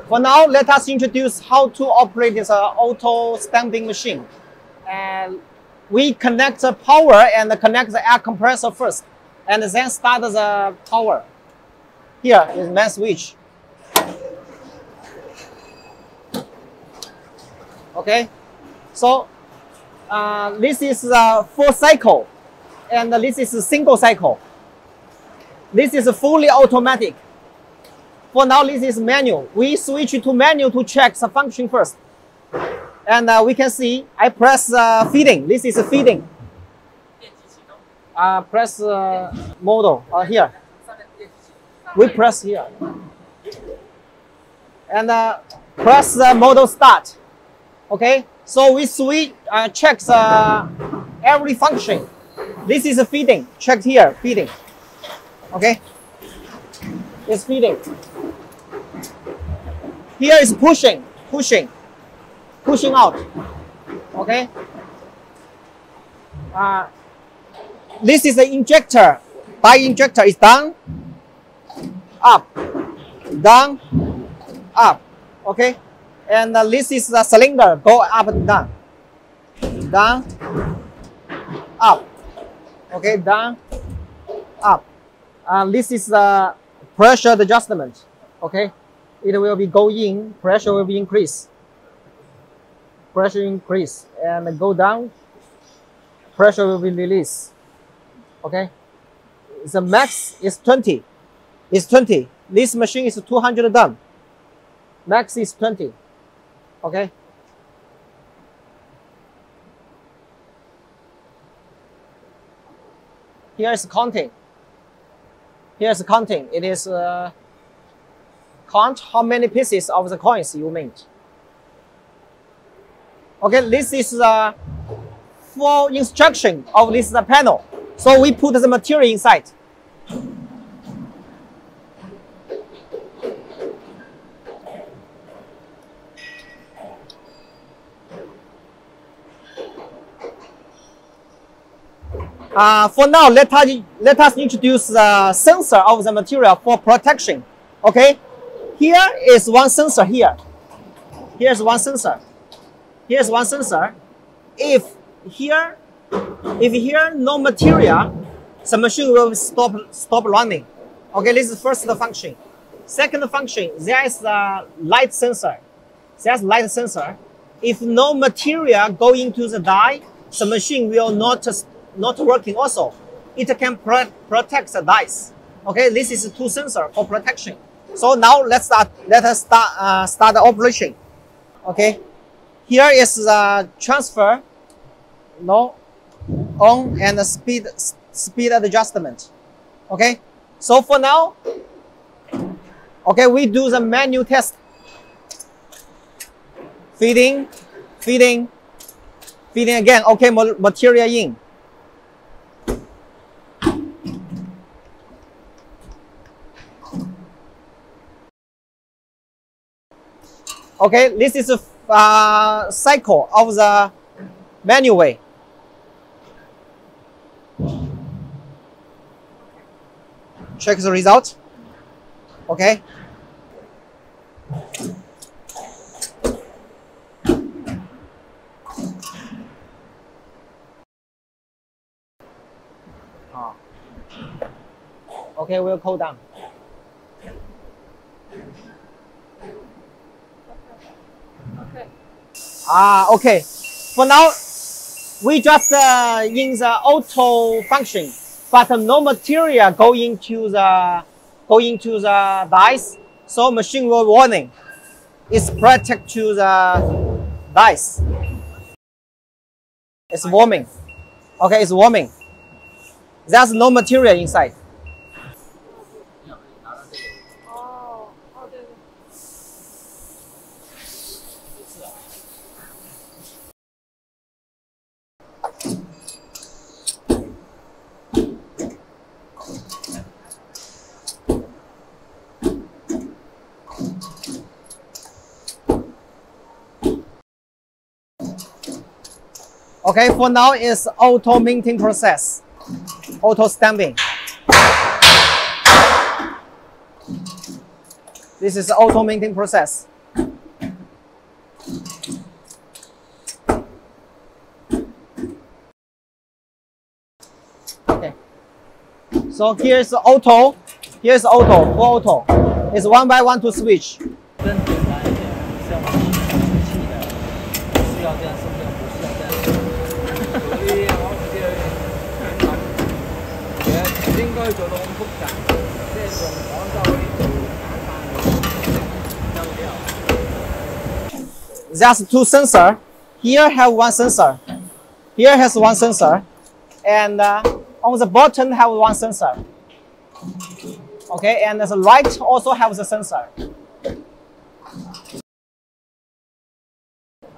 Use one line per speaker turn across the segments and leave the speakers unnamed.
For now, let us introduce how to operate this auto stamping machine. And we connect the power and connect the air compressor first, and then start the power. Here is main switch. Okay, so this is a full cycle, and this is a single cycle. This is fully automatic. For now, this is manual. We switch to manual to check the function first. And we can see I press feeding. This is feeding. Press model here. We press here. And press the model start. Okay, so we switch, checks every function. This is feeding. Check here, feeding. Okay, it's feeding. Here is pushing out. Okay. This is the injector. By injector is down, up, down, up. Okay. And this is the cylinder. Go up and down, down, up. Okay, down, up. This is the pressure adjustment. Okay. It will be go in, pressure will be increased. Pressure increase and go down, pressure will be released. Okay. The max is 20. It's 20. This machine is 200 done. Max is 20. Okay. Here is counting. Here's counting. It is count how many pieces of the coins you made. Okay, this is the full instruction of this panel. So we put the material inside. For now, let us introduce the sensor of the material for protection. Okay, here is one sensor here. Here's one sensor. Here's one sensor. If here no material, the machine will stop running. Okay, this is first function. Second function, there is the light sensor. There's light sensor. If no material go into the die, the machine will not working also. It can protect the dies. Okay, this is two sensor for protection. So now let us start the operation. Okay, here is the transfer, on and the speed adjustment. Okay, so for now, okay, we do the manual test. Feeding again. Okay, material in. Okay, this is a cycle of the manual way. Check the result. Okay. Okay, we'll cool down. Okay. For now, we just in the auto function, but no material go into the dies, so machine will warning. It's protect to the dies. It's warming. Okay, it's warming. There's no material inside. Okay, for now it's auto minting process, auto stamping. This is auto minting process. So here's the auto. Here's the auto, full auto. It's one by one to switch.
更简单一点，像我们气的，需要这样送掉，不需要这样。所以我覺得應該做到咁複雜，即係用廣州可以做簡單嘅，就比較。
There's two sensor. Here have one sensor. Here has one sensor, and on the bottom have one sensor. Okay, and the right also has a sensor.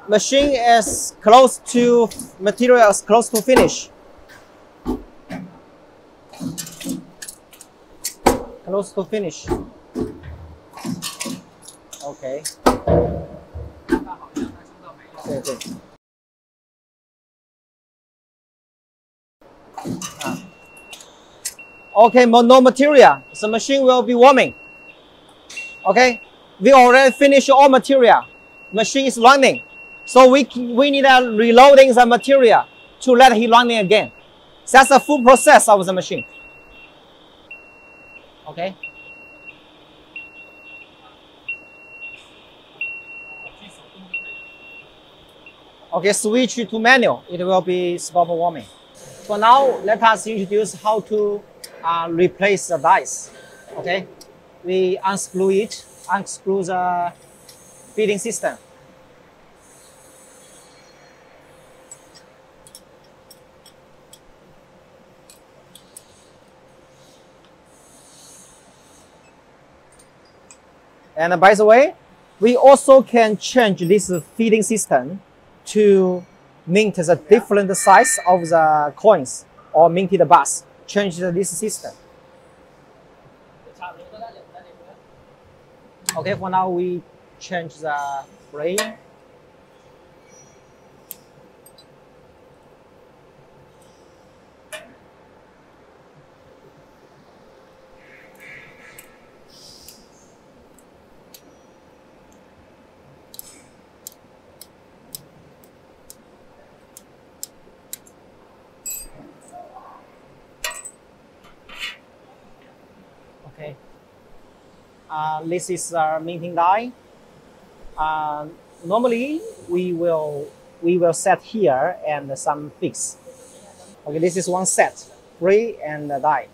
Machine is close to material is close to finish. Close to finish. Okay. 对对。Okay, no material. The machine will be warming. Okay, we already finished all material. Machine is running, so we need reloading the material to let it running again. That's the full process of the machine. Okay. Okay, switch to manual. It will be stop warming. For now, let us introduce how to replace the dies. Okay, we unscrew it, unscrew the feeding system. And by the way, we also can change this feeding system to mint the different size of the coins or minted bars. Change this system. Okay, for now we change the frame. Okay. This is our minting die. Normally we will set here and some fix. Okay, this is one set, free and die.